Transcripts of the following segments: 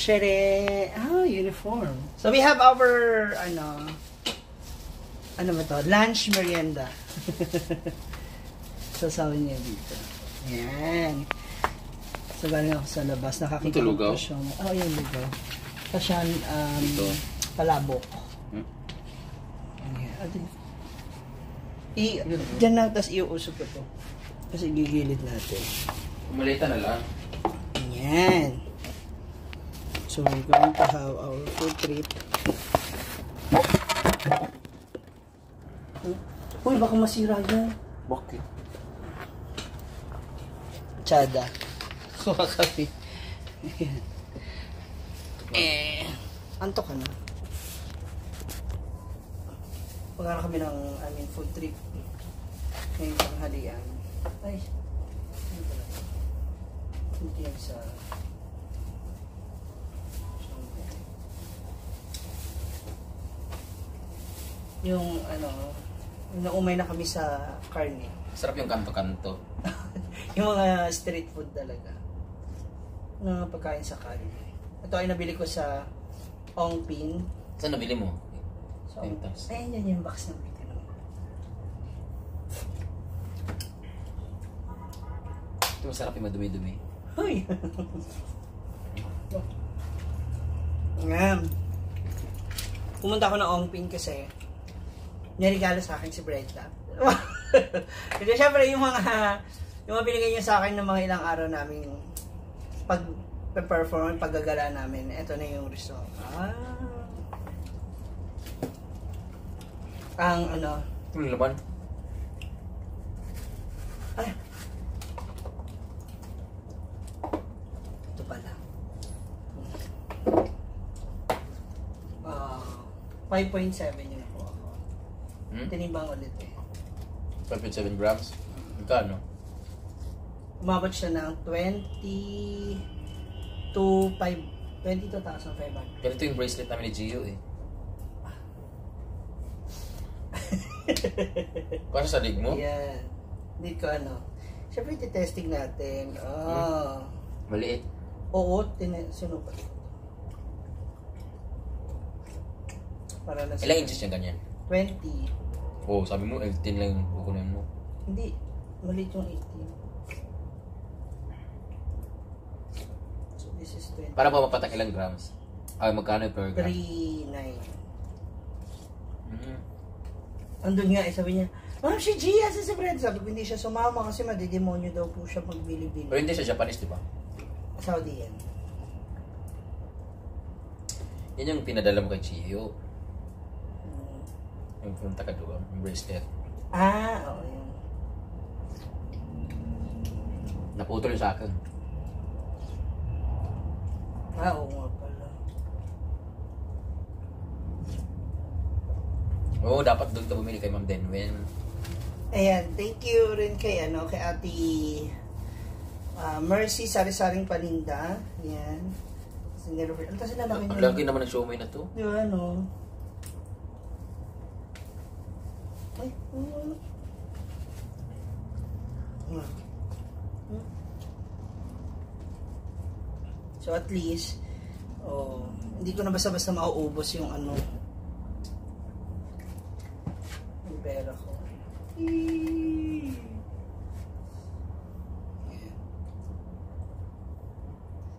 Shere! Uniform. So we have our, ano ba to? Lunch merienda. Sasawa niya dito. Yan. So galing ako sa labas. Nakakita ko siya. Yung lugaw. Tapos yan, palabok. Diyan na, tapos iuusok ko to. Kasi gigilid natin. Malita na lang. Yan. So we're going to have our food trip. Uy, baka masira yan. Bakit? Tsada. Kuha kami. Antok ka na. Pagkala kami ng food trip. Ngayong tanghalian. Ay. Hindi yan sa... Yung naumay na kami sa karne. Sarap yung kanto-kanto. Yung mga street food talaga. Na pagkain sa karne. Ito ay nabili ko sa Ongpin. Saan nabili mo? So, ayun yan yung box ng pito. Ito masarap yung madumi-dumi. Hoy! Ngam. Pumunta ako ng Ongpin kasi niregalo sa akin si Brenda. Kasi syempre yung mga binigay niya sa akin ng mga ilang araw namin pag-perform, paggagala namin. Ito na yung result. Ang Yung laban? Ay. Ito pala. 5.7 yun ako. Tinimbang ulit 5.7 grams? Magkano? Umabot siya ng 22,500. Ganito yung bracelet namin ni Gio Para sa lig mo? Yan. Hindi ko Siyempre iti-testing natin. Maliit? Oo, sinupat. Para na ilang inches yung ganyan? 20. Sabi mo 18 lang yung kukunin mo. Hindi, maliit yung 18. So this is 20. Para ba mapatak ilang grams? Magkano per gram? 3.9. Andun nga, sabi niya, Ma'am, si Gia sa Brenda. Sabi ko, hindi siya sumama kasi madidemonyo daw po siya magbili-bili. Pero hindi siya Japanese, di ba? Saudi yan. Yan yung pinadala mo kay Gio. Yung punta ka doon, yung bracelet. Oo yun. Naputol sa akin. Oo nga pala. Dapat doon ka bumili kay Ma'am Denwen. Ayan, thank you rin kay kay Ate Mercy, sari-saring paninda. Ayan. Ang kasi lalaki niya. Ang laki naman ng siomay na to. Di ba, Ay, So at least, hindi ko na basta-basta mauubos yung yung pera ko.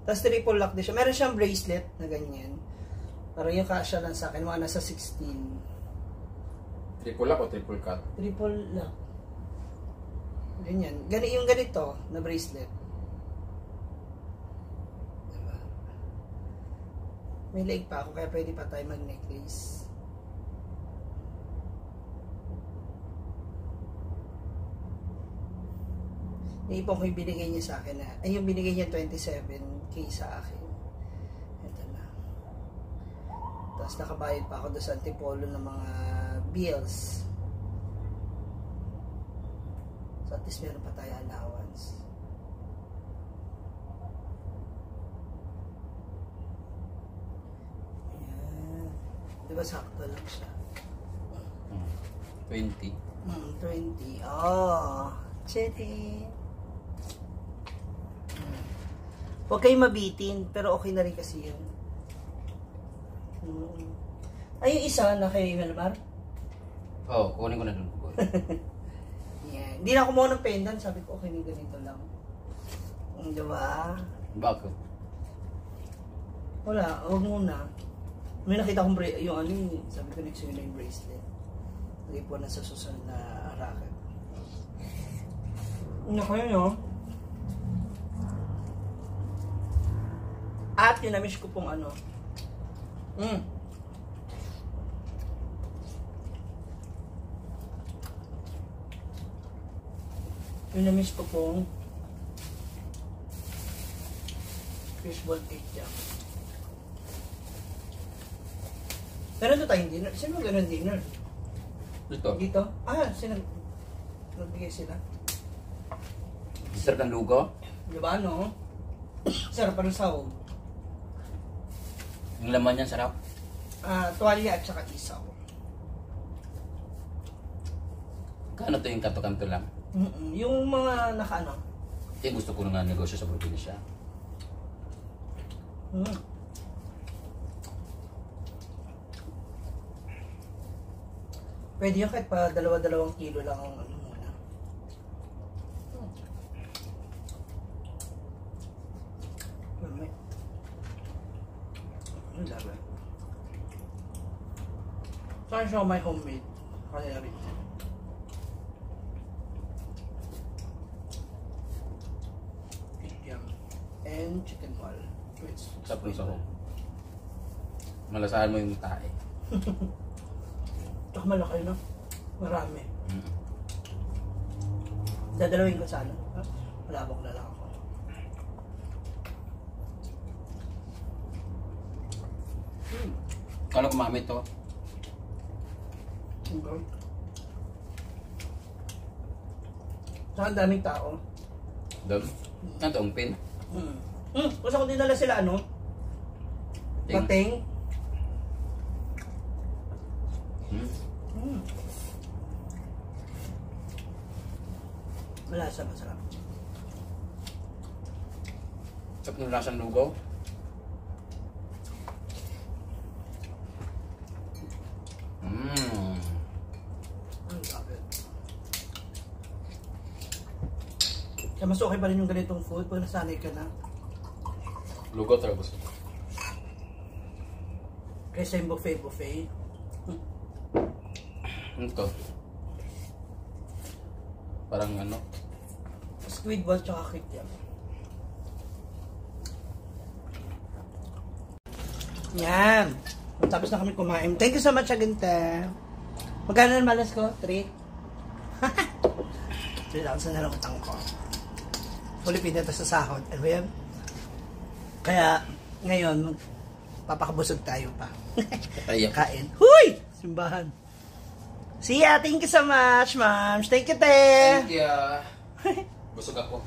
Tapos triple lock din siya. Meron siyang bracelet na ganyan. Parang yung kasya lang sa akin, mga nasa 16. Triple lock o triple cut? Triple lock. Ganyan. Yung ganito na bracelet. Diba? May leg pa ako, kaya pwede pa tayo mag-necklace. Yung ipong ko yung binigay niya sa akin yung binigay niya 27K sa akin. Ito na. Tapos nakabayad pa ako doon sa Antipolo ng mga bills. So at least meron pa tayo allowance. Ayan. Diba sakto lang siya? 20. 20. Chitty. Huwag kayong mabitin, pero okay na rin kasi yun. Ay, yung isa na kay Melmar? Oo, kukunin ko na dun. Yeah. Hindi na ako kumuha ng pendant. Sabi ko, okay, ganito lang. Diba? Bakit? Wala, huwag muna. May nakita akong yung ano yun. Sabi ko, next yun na yung bracelet. Lagi po na sa susunod na racket. Ano kayo, no? At yung na-miss ko pong ano. Yung na-miss ko pong fishball cake jam. Meron doon tayong dinner. Sino ganun dinner? Dito. Dito? Ah, nagbigay sila. Sarap ng lugaw. Diba, no? Sarap pa ng sahog. Yung laman niyan, sarap. Tuwalya at saka isaw. Kano to yung kanto-kanto lang? Yung mga naka-ano? Ito yung gusto ko nga negosyo sa probinsya. Pwede yun kahit pa 2 kilo lang ang ano muna. Ang laban. Saan siya may homemade? Kaya rin. And chicken ball. Sarap ng sahog. Malasahan mo yung tae. Tsaka malaki, no? Marami. Dadalawin ko sana. Malabok na lang ako. Kala kumamit to. Okay. Saka ang daming tao. Dam? Ano to, ang pin? Gusto ko dinala sila, ano? Ting. Pating. Malasa, masarap. Sarap ng lasang lugaw. Ang kapit. Kaya mas okay pa rin yung ganitong food pag nasanay ka na. Lugaw talaga gusto. Kaysa yung buffet. Ano to? Parang ano? Squid ball tsaka kikyam. Yan. Tapos na kami kumain. Thank you so much, Agente. Magkano na malas ko? 3? 3,000 na lang utang ko. Fully paid na ito sa sahod. Ano ba yan? Kaya, ngayon, papakabusog tayo pa. Kain. Huy! Simbahan. See ya! Thank you so much, ma'am. Thank you, te! Thank you. Busog ako.